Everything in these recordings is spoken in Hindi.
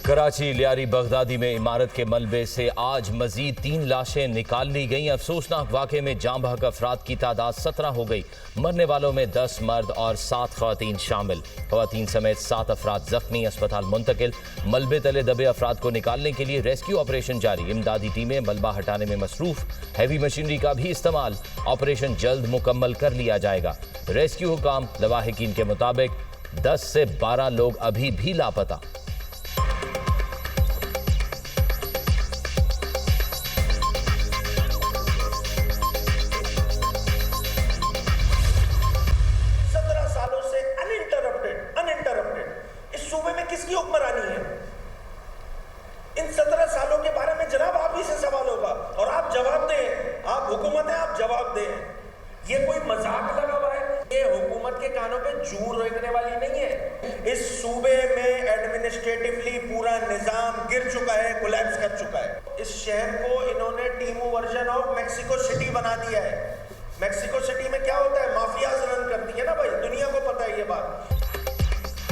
कराची लियारी बगदादी में इमारत के मलबे से आज मजीद 3 लाशें निकाल ली गईं। अफसोसनाक वाक़े में जाँ बहक अफराद की तादाद 17 हो गई। मरने वालों में 10 मर्द और 7 ख़वातीन शामिल। ख़वातीन समेत 7 अफराद जख्मी, अस्पताल मुंतकिल। मलबे तले दबे अफराद को निकालने के लिए रेस्क्यू ऑपरेशन जारी। इमदादी टीमें मलबा हटाने में मसरूफ। हैवी मशीनरी का भी इस्तेमाल। ऑपरेशन जल्द मुकम्मल कर लिया जाएगा। रेस्क्यू हुकाम लवाहिकीन के मुताबिक 10 से 12 लोग अभी भी लापता। किसकी हुक्मरानी है? इन 17 सालों के बारे में जनाब आप ही से सवाल होगा और आप जवाब दें। आप हुकूमत है, आप जवाब दें। ये कोई मजाक लगा हुआ है? ये हुकूमत के कानों पे जू रोकने वाली नहीं है। इस सूबे में एडमिनिस्ट्रेटिवली पूरा निजाम गिर चुका है, कोलैप्स कर चुका है। इस शहर को इन्होंने टीमू वर्जन ऑफ मेक्सिको सिटी बना दिया है। मेक्सिको सिटी में क्या होता है? माफियाज रन करती है ना भाई, दुनिया को पता है ये बात।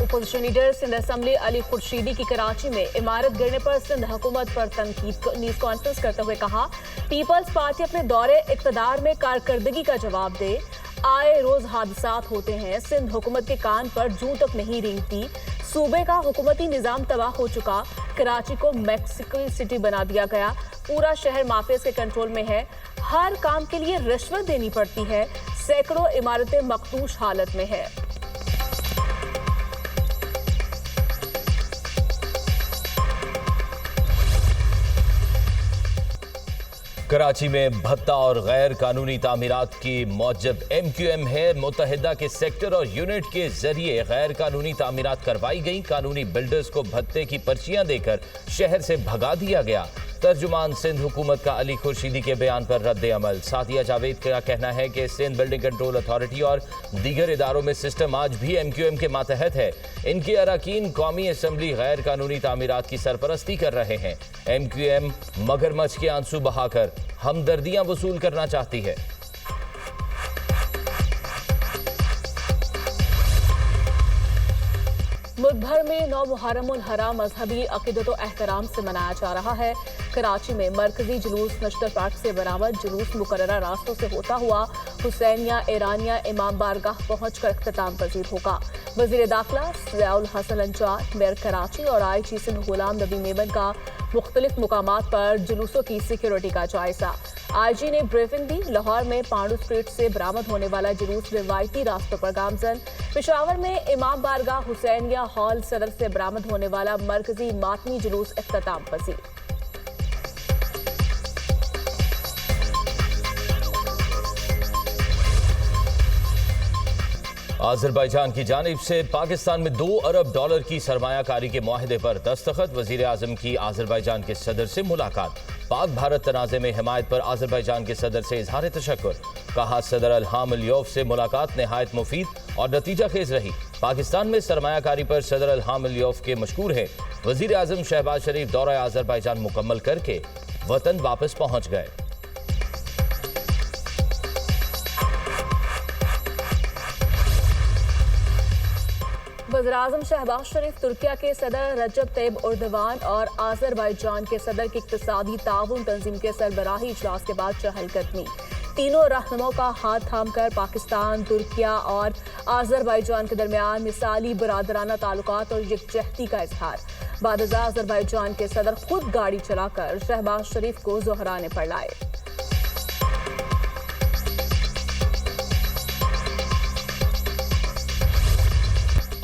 Opposition leader Sindh assembly Ali Khurshidi की कराची में इमारत गिरने पर सिंध हुकूमत पर तनकीद न्यूज कॉन्फ्रेंस करते हुए कहा, पीपल्स पार्टी अपने दौरे इक़्तिदार में कारकर्दगी का जवाब दे। आए रोज हादसात होते हैं, सिंध हुकूमत के कान पर जूं तक नहीं रेंगती। सूबे का हुकूमती निजाम तबाह हो चुका। कराची को मेक्सिको सिटी बना दिया गया। पूरा शहर माफिया के कंट्रोल में है। हर काम के लिए रिश्वत देनी पड़ती है। सैकड़ों इमारतें मखदूश हालत में है। कराची में भत्ता और गैर कानूनी तामीरात की मौजब MQM है। मुत्तहिदा के सेक्टर और यूनिट के जरिए गैर कानूनी तामीरात करवाई गई। कानूनी बिल्डर्स को भत्ते की पर्चियां देकर शहर से भगा दिया गया। तर्जुमान सिंध हुकूमत का अली खुर्शीदी के बयान पर रद्द अमल। सादिया जावेद का कहना है कि सिंध बिल्डिंग कंट्रोल अथॉरिटी और दीगर इदारों में सिस्टम आज भी MQM के मातहत है। इनके अरकान कौमी असम्बली गैर कानूनी तामीरात की सरपरस्ती कर रहे हैं। MQM मगरमच्छ के आंसू बहाकर हमदर्दियां वसूल करना चाहती है। मुल्क भर में 9 मुहर्रमुल हराम मजहबी अकीदत व एहतराम से मनाया जा रहा है। कराची में मरकजी जुलूस नश्तर पार्क से बरामद जुलूस मुकर्ररा रास्तों से होता हुआ हुसैनिया ईरानिया इमाम बारगाह पहुंचकर इख्तिताम पजीर होगा। वजीर दाखिला ज़ियाउल हसन अंजार, मेयर कराची और IG सिंध गुलाम नबी मेमन का मुख्तलिफ मुकामात पर जुलूसों की सिक्योरिटी का जायजा। IG ने ब्रीफिंग दी। लाहौर में पांडू स्ट्रीट से बरामद होने वाला जुलूस रिवायती रास्तों पर गामजन। पेशावर में इमाम बारगाह हुसैनिया हॉल सदर से बरामद होने वाला मरकजी मातमी जुलूस इख्तिताम पजीर। आज़रबाईजान की जानिब से पाकिस्तान में $2 अरब की सरमायाकारी के मुआहदे पर दस्तखत। वजीर आज़म की आज़रबाईजान के सदर से मुलाकात। पाक भारत तनाज़े में हिमायत पर आज़रबाईजान के सदर से इजहार तशक्कुर। कहा, सदर इल्हाम अलियोव से मुलाकात नहायत मुफीद और नतीजा खेज रही। पाकिस्तान में सरमायाकारी पर सदर इल्हाम अलियोव के मशकूर हैं। वजीर आज़म शहबाज शरीफ दौरा आज़रबाईजान मुकम्मल करके वतन वापस पहुँच गए। वज़ीर-ए-आज़म शहबाज शरीफ तुर्किया के सदर रजब तैयब एर्दोगान और आज़रबाईजान के सदर की इक़्तिसादी ताउन तंजीम के सरबराही इजलास के बाद चहलकदमी। तीनों रहनुमाओं का हाथ थामकर पाकिस्तान, तुर्किया और आज़रबाईजान के दरमियान मिसाली बरादराना ताल्लुकात और यकजहती का इजहार। बाद आज़रबाईजान के सदर खुद गाड़ी चलाकर शहबाज शरीफ को ज़ोहराने पर लाए।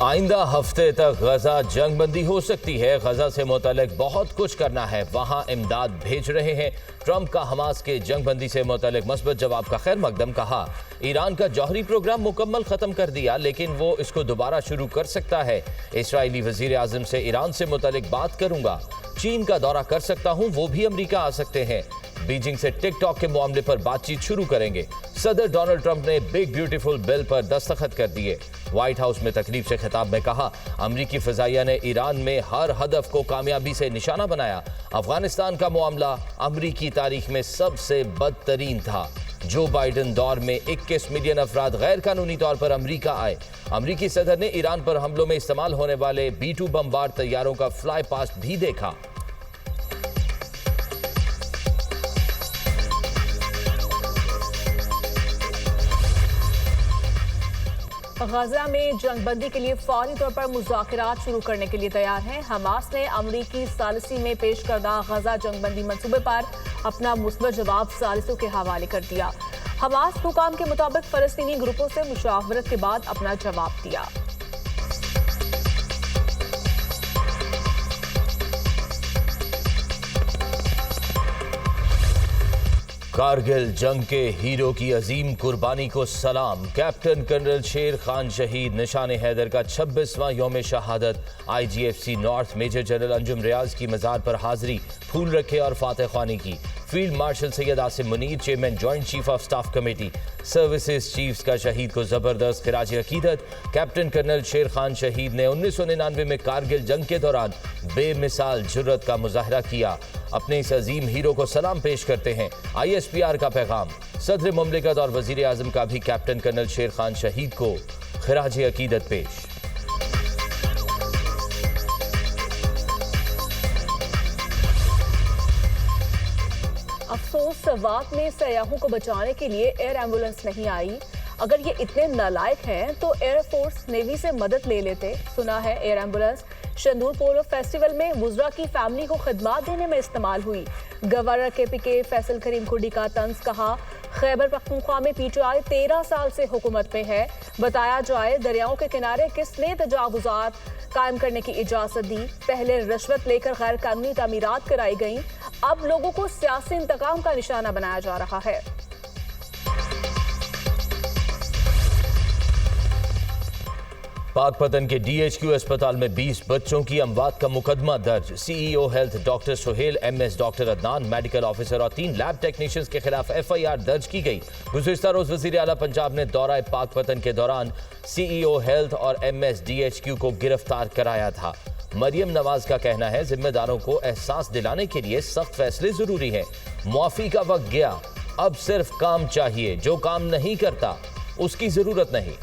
आइंदा हफ्ते तक गजा जंग बंदी हो सकती है। गजा से मुतल्लिक बहुत कुछ करना है, वहां इमदाद भेज रहे हैं। ट्रंप का हमास के जंग बंदी से मुतल्लिक मस्बत जवाब का खैर मकदम। कहा, ईरान का जौहरी प्रोग्राम मुकम्मल खत्म कर दिया, लेकिन वो इसको दोबारा शुरू कर सकता है। इसराइली वजीर आज़म से ईरान से मुतल्लिक बात करूंगा। चीन का दौरा कर सकता हूं, वो भी अमरीका आ सकते हैं। बीजिंग से टिकटॉक के मामले पर बातचीत शुरू करेंगे। सदर डोनाल्ड ट्रंप ने बिग ब्यूटीफुल बिल पर दस्तखत कर दिए। व्हाइट हाउस में तकरीब से खिताब में कहा, अमरीकी फजाइया ने ईरान में हर हदफ को कामयाबी से निशाना बनाया। अफगानिस्तान का मामला अमरीकी तारीख में सबसे बदतरीन था। जो बाइडेन दौर में 21 मिलियन अफराद गैर कानूनी तौर पर अमरीका आए। अमरीकी सदर ने ईरान पर हमलों में इस्तेमाल होने वाले B-2 बमबार तैयारों का फ्लाई पास्ट भी देखा। गजा में जंगबंदी के लिए फौरी तौर पर मुज़ाकरात शुरू करने के लिए तैयार हैं। हमास ने अमरीकी सालिसी में पेश करदा गजा जंगबंदी मंसूबे पर अपना मुस्बत जवाब सालिसों के हवाले कर दिया। हमास हुकाम के मुताबिक फलस्तीनी ग्रुपों से मुशावरत के बाद अपना जवाब दिया। कारगिल जंग के हीरो की अजीम कुर्बानी को सलाम। कैप्टन कर्नल शेर खान शहीद निशान हैदर का 26वां यौम शहादत। IGFC north major general Anjum Riaz की मज़ार पर हाजिरी, फूल रखे और फातह ख्वानी की। Field marshal Syed Asim Munir, chairman joint chief of staff committee services chiefs का शहीद को जबरदस्त खिराज अकीदत। कैप्टन कर्नल शेर खान शहीद ने 1999 में कारगिल जंग के दौरान बेमिसाल जुर्रत का मुजाहरा किया। अपने इस अजीम हीरो को सलाम पेश करते हैं ISPR का पैगाम। सदर मुमलिकत और वजीर आजम का भी कैप्टन कर्नल शेर खान शहीद को खिराज अकीदत पेश। अफसोस, वाक में सयाहों को बचाने के लिए एयर एम्बुलेंस नहीं आई। अगर ये इतने नालायक हैं तो एयरफोर्स नेवी से मदद ले लेते। सुना है एयर एम्बुलेंस शंदूर पोलो फेस्टिवल में वुज़रा की फैमिली को खिदमत देने में इस्तेमाल हुई। गवर्नर KPK फैसल करीम खुर्डी का तंज कहा, खैबर पख्तूनख्वा में PTI 13 साल से हुकूमत पे है। बताया जाए दरियाओं के किनारे किसने तजावुजात कायम करने की इजाजत दी। पहले रिश्वत लेकर गैर कानूनी तामीरात कराई गई, अब लोगों को सियासी इंतकाम का निशाना बनाया जा रहा है। पाकपतन के DHQ अस्पताल में 20 बच्चों की अमवात का मुकदमा दर्ज। CEO health doctor Suhel, MS doctor Adnan, medical officer और 3 लैब टेक्नीशियंस के खिलाफ FIR दर्ज की गई। गुज़िश्ता रोज वज़ीर आला पंजाब ने दौरा पाकपतन के दौरान CEO हेल्थ और MS DHQ को गिरफ्तार कराया था। मरियम नवाज का कहना है जिम्मेदारों को एहसास दिलाने के लिए सख्त फैसले जरूरी हैं। मुआफी का वक्त गया, अब सिर्फ काम चाहिए। जो काम नहीं करता उसकी जरूरत नहीं।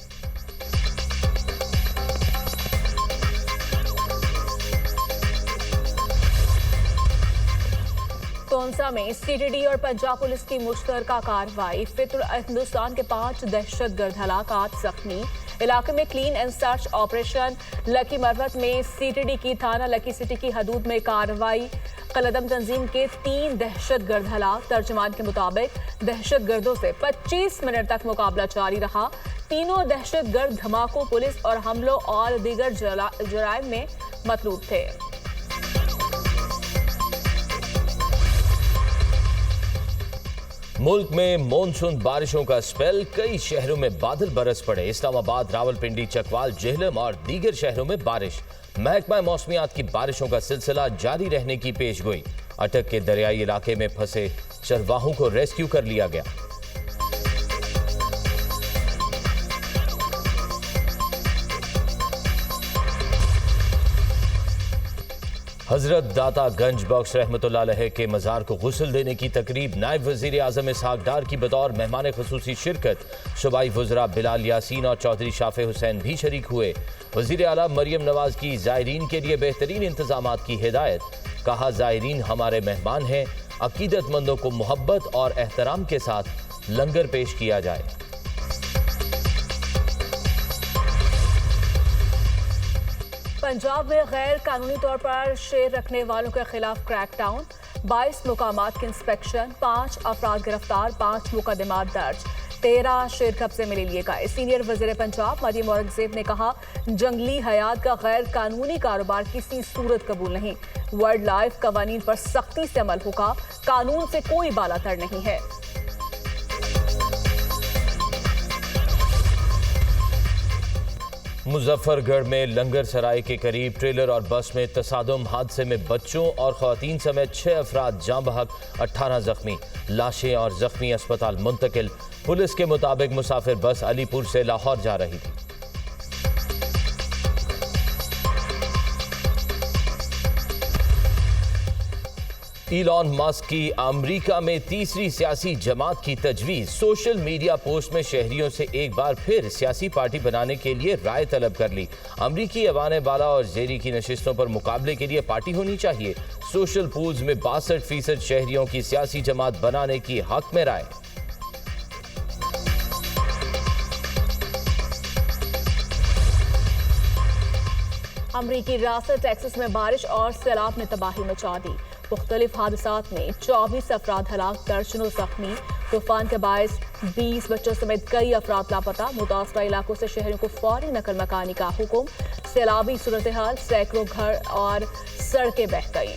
टोंसा में CTD और पंजाब पुलिस की मुश्तरका कार्रवाई। फित्र हिंदुस्तान के 5 दहशतगर्द हलाकात, जख्मी। इलाके में clean and search operation. Lucky Marwat में CTD की थाना लकी सिटी की हदूद में कार्रवाई। कलदम तंजीम के 3 दहशतगर्द हलाक। तर्जमान के मुताबिक दहशतगर्दों से 25 मिनट तक मुकाबला जारी रहा। तीनों दहशतगर्द धमाकों, पुलिस और हमलों और दीगर जराइम में मतलूब थे। मुल्क में मॉनसून बारिशों का स्पेल, कई शहरों में बादल बरस पड़े। इस्लामाबाद, रावलपिंडी, चकवाल, जेहलम और दीगर शहरों में बारिश। महकमा मौसमियात की बारिशों का सिलसिला जारी रहने की पेशगोई। अटक के दरियाई इलाके में फंसे चरवाहों को रेस्क्यू कर लिया गया। हजरत दाता गंज बख्श रहमतुल्लाह अलैह के मज़ार को गुस्ल देने की तकरीब। नायब वज़ीर आज़म इसहाक डार की बतौर मेहमान खुसूसी शिरकत। सूबाई वज़रा बिलाल यासीन और चौधरी शाफे हुसैन भी शरीक हुए। वज़ीर आला मरियम नवाज की ज़ायरीन के लिए बेहतरीन इंतजामात की हिदायत। कहा, ज़ायरीन हमारे मेहमान हैं, अकीदतमंदों को मोहब्बत और एहतराम के साथ लंगर पेश किया जाए। पंजाब में गैर कानूनी तौर पर शेर रखने वालों के खिलाफ क्रैकडाउन। 22 मुकामात के इंस्पेक्शन, 5 अफराद गिरफ्तार, 5 मुकदमात दर्ज। 13 शेर कब्जे में ले लिए गए। सीनियर वज़ीर पंजाब मरियम औरंगज़ेब ने कहा, जंगली हयात का गैर कानूनी कारोबार किसी सूरत कबूल नहीं। वाइल्ड लाइफ कवानीन पर सख्ती से अमल होगा। कानून से कोई बालातर नहीं है। मुजफ्फरगढ़ में लंगर सराय के करीब ट्रेलर और बस में तसादुम, हादसे में बच्चों और खवातीन समेत 6 अफराद जाँ बहक, 18 जख्मी। लाशें और जख्मी अस्पताल मुंतकिल। पुलिस के मुताबिक मुसाफिर बस अलीपुर से लाहौर जा रही थी। इलॉन मस्क की अमेरिका में तीसरी सियासी जमात की तजवीज। सोशल मीडिया पोस्ट में शहरियों से एक बार फिर सियासी पार्टी बनाने के लिए राय तलब कर ली। अमरीकी ऐवान बाला और जेरी की नशिस्तों पर मुकाबले के लिए पार्टी होनी चाहिए। सोशल पूल्स में 62% शहरियों की सियासी जमात बनाने की हक में राय। अमरीकी रियासत टेक्सास में बारिश और सैलाब ने तबाही मचा दी। मुख्तलिफ हादसात में 24 अफराद हलाक, दर्जनों जख्मी। तूफान के बायस 20 बच्चों समेत कई अफराद लापता। मुतासरा इलाकों से शहरों को फौरी नकल मकानी का हुक्म। सैलाबी सूरत हाल, सैकड़ों घर और सड़कें बह गई।